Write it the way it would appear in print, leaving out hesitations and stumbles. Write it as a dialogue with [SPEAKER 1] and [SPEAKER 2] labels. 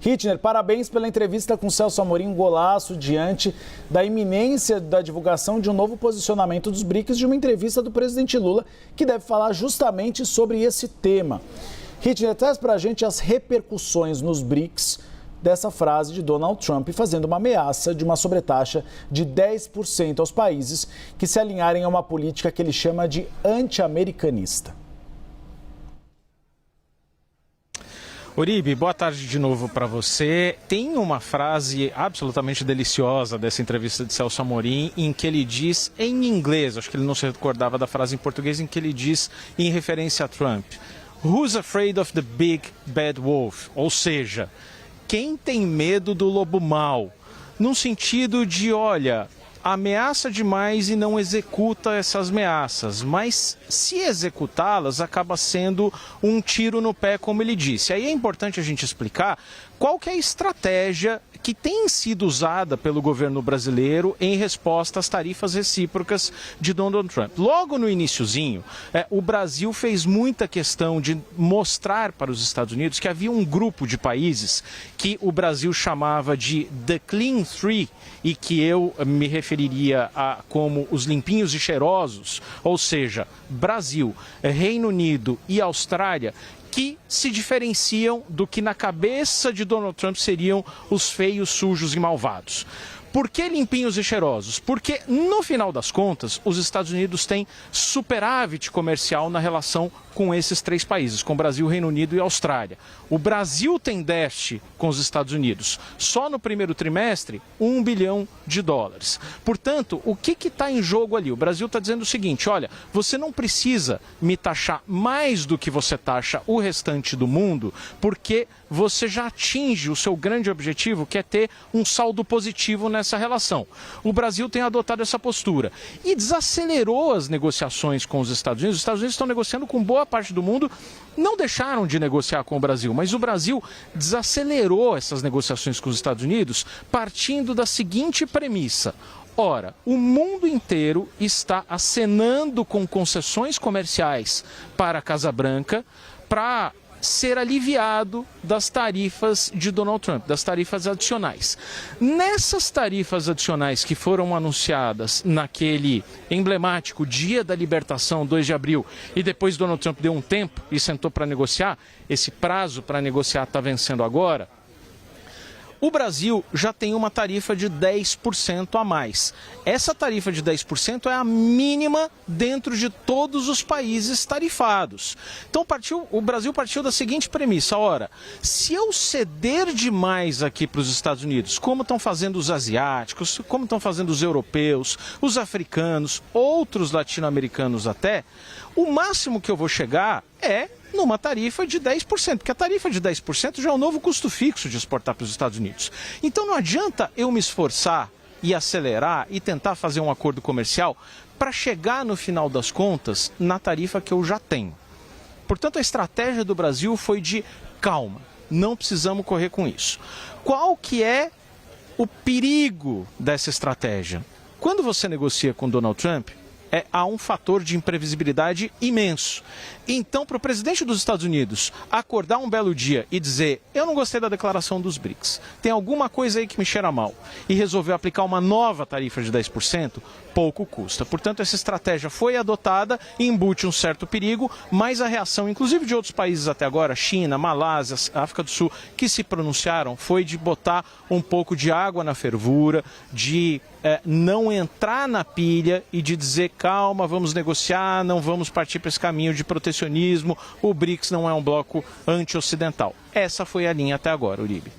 [SPEAKER 1] Hittner, parabéns pela entrevista com Celso Amorim, um golaço diante da iminência da divulgação de um novo posicionamento dos BRICS, de uma entrevista do presidente Lula, que deve falar justamente sobre esse tema. Hittner, traz para a gente as repercussões nos BRICS dessa frase de Donald Trump, fazendo uma ameaça de uma sobretaxa de 10% aos países que se alinharem a uma política que ele chama de anti-americanista.
[SPEAKER 2] Uribe, boa tarde de novo para você. Tem uma frase absolutamente deliciosa dessa entrevista de Celso Amorim, em que ele diz em inglês, acho que ele não se recordava da frase em português, em que ele diz em referência a Trump: "Who's afraid of the big bad wolf?" Ou seja, quem tem medo do lobo mau? Num sentido de, olha, ameaça demais e não executa essas ameaças, mas se executá-las acaba sendo um tiro no pé, como ele disse. Aí é importante a gente explicar qual que é a estratégia que tem sido usada pelo governo brasileiro em resposta às tarifas recíprocas de Donald Trump. Logo no iniciozinho, o Brasil fez muita questão de mostrar para os Estados Unidos que havia um grupo de países que o Brasil chamava de The Clean Three e que eu me referiria a como os limpinhos e cheirosos, ou seja, Brasil, Reino Unido e Austrália, que se diferenciam do que na cabeça de Donald Trump seriam os feios, sujos e malvados. Por que limpinhos e cheirosos? Porque, no final das contas, os Estados Unidos têm superávit comercial na relação com esses três países, com Brasil, Reino Unido e Austrália. O Brasil tem déficit com os Estados Unidos. Só no primeiro trimestre, $1 bilhão. Portanto, o que está em jogo ali? O Brasil está dizendo o seguinte: olha, você não precisa me taxar mais do que você taxa o restante do mundo, porque você já atinge o seu grande objetivo, que é ter um saldo positivo nessa relação. O Brasil tem adotado essa postura e desacelerou as negociações com os Estados Unidos. Os Estados Unidos estão negociando com boa parte do mundo, não deixaram de negociar com o Brasil, mas o Brasil desacelerou essas negociações com os Estados Unidos partindo da seguinte premissa: ora, o mundo inteiro está acenando com concessões comerciais para a Casa Branca para ser aliviado das tarifas de Donald Trump, das tarifas adicionais. Nessas tarifas adicionais que foram anunciadas naquele emblemático Dia da Libertação, 2 de abril, e depois Donald Trump deu um tempo e sentou para negociar, esse prazo para negociar está vencendo agora, o Brasil já tem uma tarifa de 10% a mais. Essa tarifa de 10% é a mínima dentro de todos os países tarifados. Então o Brasil partiu da seguinte premissa: ora, se eu ceder demais aqui para os Estados Unidos, como estão fazendo os asiáticos, como estão fazendo os europeus, os africanos, outros latino-americanos até, o máximo que eu vou chegar é numa tarifa de 10%, porque a tarifa de 10% já é o novo custo fixo de exportar para os Estados Unidos. Então não adianta eu me esforçar e acelerar e tentar fazer um acordo comercial para chegar no final das contas na tarifa que eu já tenho. Portanto, a estratégia do Brasil foi de calma, não precisamos correr com isso. Qual que é o perigo dessa estratégia? Quando você negocia com Donald Trump, há um fator de imprevisibilidade imenso. Então, para o presidente dos Estados Unidos acordar um belo dia e dizer: eu não gostei da declaração dos BRICS, tem alguma coisa aí que me cheira mal, e resolveu aplicar uma nova tarifa de 10%, pouco custa. Portanto, essa estratégia foi adotada e embute um certo perigo, mas a reação, inclusive de outros países até agora, China, Malásia, África do Sul, que se pronunciaram, foi de botar um pouco de água na fervura, de não entrar na pilha e de dizer: calma, vamos negociar, não vamos partir para esse caminho de protecionismo, o BRICS não é um bloco anti-ocidental. Essa foi a linha até agora, Uribe.